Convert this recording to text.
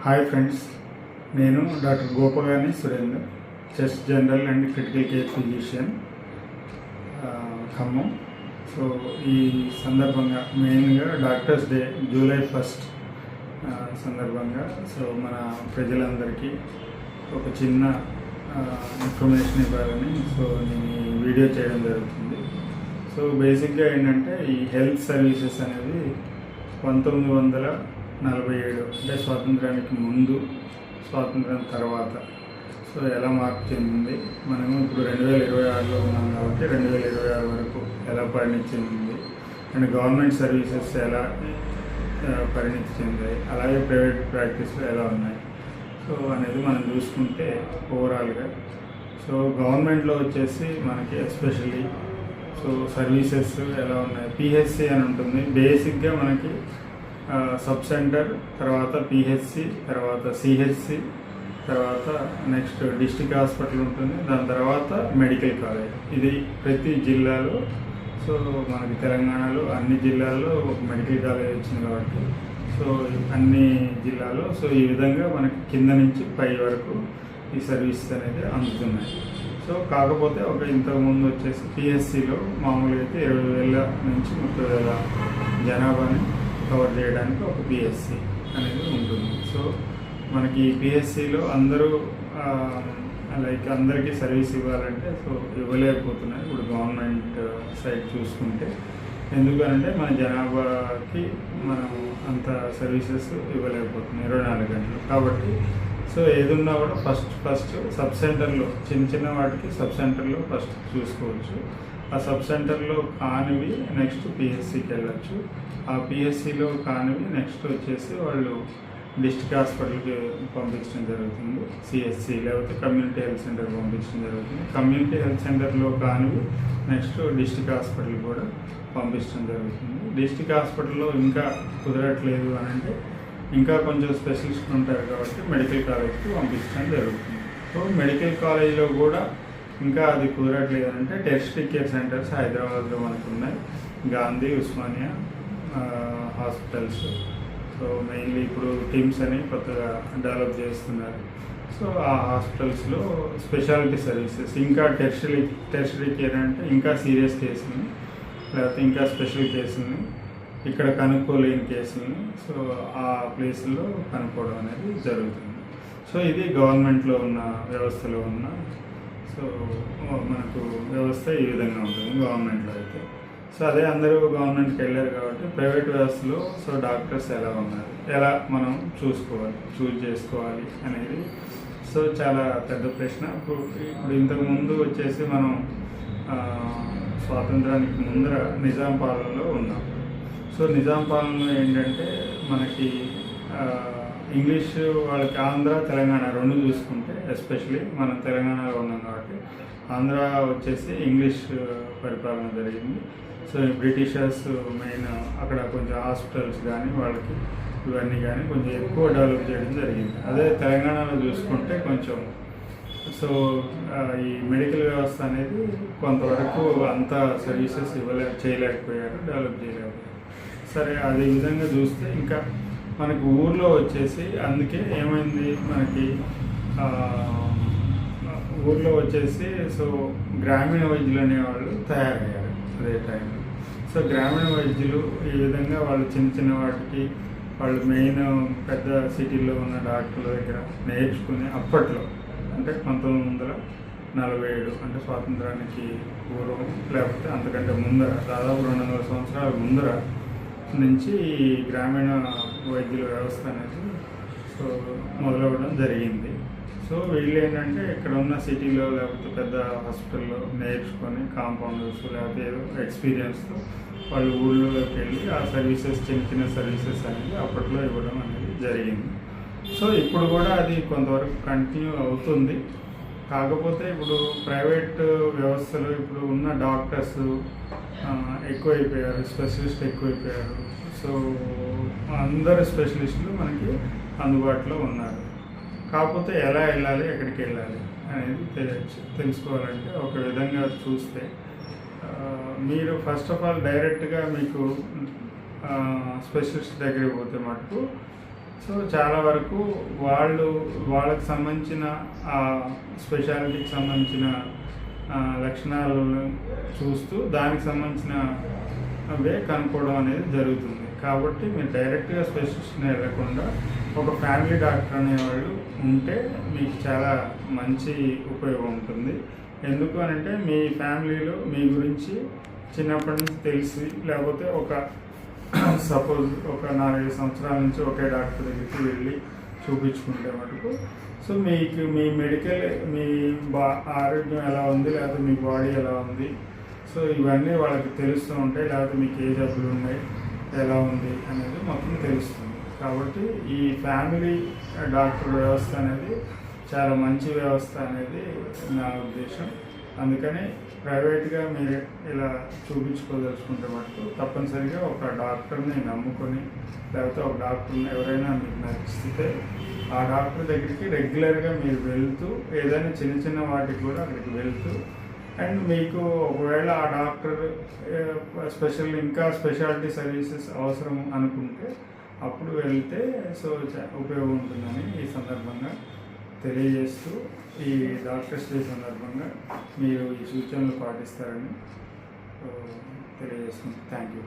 Hi friends, నేను doctor Gopagani Surender, chest general and critical care physician, Khammam. So ఈ సందర్భంగా మెయిన్గా డాక్టర్స్ డే జూలై 1 సందర్భంగా సో మన ప్రజలందరికీ ఒక చిన్న ఇన్ఫర్మేషన్ ఇవ్వాలని సో నేను ఈ వీడియో చేయడం జరుగుతుంది. సో బేసిక్గా ఏంటంటే ఈ హెల్త్ సర్వీసెస్ అనేది 1947 అంటే స్వాతంత్రానికి ముందు, స్వాతంత్రం తర్వాత సో ఎలా మార్పు చెందింది, మనము ఇప్పుడు 2026లో ఉన్నాం కాబట్టి 2026 వరకు ఎలా పరిణితి చెందింది, అండ్ గవర్నమెంట్ సర్వీసెస్ ఎలా పరిణితి చెందాయి, అలాగే ప్రైవేట్ ప్రాక్టీస్లు ఎలా ఉన్నాయి సో అనేది మనం చూసుకుంటే ఓవరాల్గా సో గవర్నమెంట్లో వచ్చేసి మనకి ఎస్పెషల్లీ సో సర్వీసెస్ ఎలా ఉన్నాయి. పిహెచ్సి అని ఉంటుంది. బేసిక్గా మనకి సబ్ సెంటర్, తర్వాత పిహెచ్సి, తర్వాత సిహెచ్సి, తర్వాత నెక్స్ట్ డిస్ట్రిక్ట్ హాస్పిటల్ ఉంటుంది, దాని తర్వాత మెడికల్ కాలేజ్. ఇది ప్రతి జిల్లాలో సో మనకి తెలంగాణలో అన్ని జిల్లాల్లో ఒక మెడికల్ కాలేజ్ వచ్చింది కాబట్టి సో అన్ని జిల్లాలో సో ఈ విధంగా మనకి కింద నుంచి పై వరకు ఈ సర్వీసెస్ అనేది అందుతున్నాయి. సో కాకపోతే ఒక ఇంతకుముందు వచ్చేసి పిహెచ్సిలో మామూలుగా అయితే 20,000 నుంచి 30,000 జనాభాని కవర్ చేయడానికి ఒక పిహెచ్సి అనేది ఉంటుంది. సో మనకి ఈ పిహెచ్సిలో అందరూ లైక్ అందరికీ సర్వీస్ ఇవ్వాలంటే సో ఇవ్వలేకపోతున్నాయి ఇప్పుడు గవర్నమెంట్ సైడ్ చూసుకుంటే. ఎందుకంటే మన జనాభాకి మనం అంత సర్వీసెస్ ఇవ్వలేకపోతున్నాం 24 గంటలు. కాబట్టి సో ఏదున్నా కూడా ఫస్ట్ సబ్ సెంటర్లో చిన్న వాటికి సబ్ సెంటర్లో ఫస్ట్ చూసుకోవచ్చు. ఆ సబ్ సెంటర్లో కానివి నెక్స్ట్ పిహెచ్సికి వెళ్ళచ్చు. ఆ పిహెచ్సిలో కానివి నెక్స్ట్ వచ్చేసి వాళ్ళు డిస్ట్రిక్ట్ హాస్పిటల్కి పంపించడం జరుగుతుంది, సిహెచ్సి లేకపోతే కమ్యూనిటీ హెల్త్ సెంటర్కి పంపించడం జరుగుతుంది. కమ్యూనిటీ హెల్త్ సెంటర్లో కానివి నెక్స్ట్ డిస్ట్రిక్ట్ హాస్పిటల్ కూడా పంపించడం జరుగుతుంది. డిస్ట్రిక్ట్ హాస్పిటల్లో ఇంకా కుదరట్లేదు అని అంటే ఇంకా కొంచెం స్పెషలిస్టులు ఉంటారు కాబట్టి మెడికల్ కాలేజ్కి పంపించడం జరుగుతుంది. సో మెడికల్ కాలేజ్లో కూడా ఇంకా అది కుదరట్లేదు అంటే టెర్షియరీ కేర్ సెంటర్స్ హైదరాబాద్లో మనకు ఉన్నాయి, Gandhi, Osmania hospitals. So mainly ఇప్పుడు టీమ్స్ అని కొత్తగా డెవలప్ చేస్తున్నారు. సో ఆ హాస్పిటల్స్లో స్పెషాలిటీ సర్వీసెస్ ఇంకా టెర్షియరీ కేర్ అంటే ఇంకా సీరియస్ కేసులని లేకపోతే ఇంకా స్పెషల్ కేసులని ఇక్కడ కనుక్కోలేని కేసులని సో ఆ ప్లేసుల్లో కనుక్కోవడం అనేది జరుగుతుంది. సో ఇది గవర్నమెంట్లో ఉన్న వ్యవస్థలో ఉన్న సో మనకు వ్యవస్థ ఈ విధంగా ఉంటుంది గవర్నమెంట్లో అయితే. సో అదే అందరూ గవర్నమెంట్కి వెళ్ళారు కాబట్టి ప్రైవేట్ వ్యవస్థలో సో డాక్టర్స్ ఎలా ఉన్నారు, ఎలా మనం చూస్ చేసుకోవాలి అనేది సో చాలా పెద్ద ప్రశ్న. ఇప్పుడు ఇంతకుముందు వచ్చేసి మనం స్వాతంత్రానికి ముందర నిజాం పాలనలో ఉన్నాం. సో నిజాం పాలనలో ఏంటంటే మనకి ఇంగ్లీష్ వాళ్ళకి ఆంధ్ర, తెలంగాణ రెండు చూసుకుంటే ఎస్పెషలీ మనం తెలంగాణలో ఉన్నాం కాబట్టి ఆంధ్ర వచ్చేసి ఇంగ్లీష్ పరిపాలన జరిగింది. సో బ్రిటిషర్స్ మెయిన్ అక్కడ కొంచెం హాస్పిటల్స్ కానీ వాళ్ళకి ఇవన్నీ కానీ కొంచెం ఎక్కువ డెవలప్ చేయడం జరిగింది. అదే తెలంగాణలో చూసుకుంటే కొంచెం సో ఈ మెడికల్ వ్యవస్థ అనేది కొంతవరకు అంత సర్వీసెస్ చేయలేకపోయారు, డెవలప్ చేయలేకపోయారు. సరే అదే విధంగా చూస్తే ఇంకా మనకి ఊర్లో వచ్చేసి అందుకే ఏమైంది మనకి ఊర్లో వచ్చేసి సో గ్రామీణ వైద్యులు అనేవాళ్ళు తయారయ్యారు అదే టైంలో. సో గ్రామీణ వైద్యులు ఈ విధంగా వాళ్ళు చిన్న వాటికి వాళ్ళు మెయిన్ పెద్ద సిటీల్లో ఉన్న డాక్టర్ల దగ్గర నేర్చుకుని అప్పట్లో అంటే 1947 అంటే స్వాతంత్రానికి పూర్వం లేకపోతే అంతకంటే ముందర దాదాపు 200 సంవత్సరాల ముందర నుంచి ఈ గ్రామీణ వైద్యుల వ్యవస్థ అనేది సో మొదలవ్వడం జరిగింది. సో వీళ్ళు ఏంటంటే ఇక్కడ ఉన్న సిటీలో లేకపోతే పెద్ద హాస్పిటల్లో నేర్చుకొని కాంపౌండర్స్ లేకపోతే ఏదో ఎక్స్పీరియన్స్తో వాళ్ళు ఊళ్ళోకి వెళ్ళి ఆ సర్వీసెస్ చిన్న సర్వీసెస్ అనేది అప్పట్లో ఇవ్వడం అనేది జరిగింది. సో ఇప్పుడు కూడా అది కొంతవరకు కంటిన్యూ అవుతుంది. కాకపోతే ఇప్పుడు ప్రైవేట్ వ్యవస్థలో ఇప్పుడు ఉన్న డాక్టర్స్ ఎక్కువైపోయారు, స్పెషలిస్ట్ ఎక్కువైపోయారు. సో అందరు స్పెషలిస్టులు మనకి అందుబాటులో ఉన్నారు. కాకపోతే ఎలా వెళ్ళాలి, ఎక్కడికి వెళ్ళాలి అనేది తెలుసుకోవాలంటే ఒక విధంగా చూస్తే మీరు ఫస్ట్ ఆఫ్ ఆల్ డైరెక్ట్గా మీకు స్పెషలిస్ట్ దగ్గరికి పోతే మటుకు సో చాలా వరకు వాళ్ళకి సంబంధించిన స్పెషాలిటీకి సంబంధించిన లక్షణాలను చూస్తూ దానికి సంబంధించిన కనుక్కోవడం అనేది జరుగుతుంది. కాబట్టి మీరు డైరెక్ట్గా స్పెషలిస్ట్ని వెళ్ళకుండా ఒక ఫ్యామిలీ డాక్టర్ అనేవాళ్ళు ఉంటే మీకు చాలా మంచి ఉపయోగం ఉంటుంది. ఎందుకు అనంటే మీ ఫ్యామిలీలో మీ గురించి చిన్నప్పటి నుంచి తెలిసి, లేకపోతే సపోజ్ ఒక 4-5 సంవత్సరాల నుంచి ఒకే డాక్టర్ దగ్గరికి వెళ్ళి చూపించుకుంటే మటుకు సో మీకు మీ మెడికల్ ఆరోగ్యం ఎలా ఉంది, లేకపోతే మీ బాడీ ఎలా ఉంది, సో ఇవన్నీ వాళ్ళకి తెలుస్తూ ఉంటాయి. లేకపోతే మీకు ఏ జబ్బులు ఉన్నాయి, ఎలా ఉంది అనేది మొత్తం తెలుస్తుంది. కాబట్టి ఈ ఫ్యామిలీ డాక్టర్ వ్యవస్థ అనేది చాలా మంచి వ్యవస్థ అనేది నా ఉద్దేశం. అందుకని ప్రైవేట్గా మీరు ఇలా చూపించుకోదలుచుకుంటే మటుకు తప్పనిసరిగా ఒక డాక్టర్ని నమ్ముకొని, లేకపోతే ఒక డాక్టర్ని ఎవరైనా మీకు నచ్చితే ఆ డాక్టర్ దగ్గరికి రెగ్యులర్గా మీరు వెళ్తూ, ఏదైనా చిన్న చిన్న వాటికి కూడా అక్కడికి వెళ్తూ, అండ్ మీకు ఒకవేళ ఆ డాక్టర్ ఇంకా స్పెషాలిటీ సర్వీసెస్ అవసరం అనుకుంటే అప్పుడు వెళ్తే సో ఉపయోగం ఉంటుందని ఈ సందర్భంగా తెలియజేస్తూ, ఈ డాక్టర్స్ డే సందర్భంగా మీరు ఈ సూచనలు పాటిస్తారని తెలియజేస్తున్నాను. Thank you.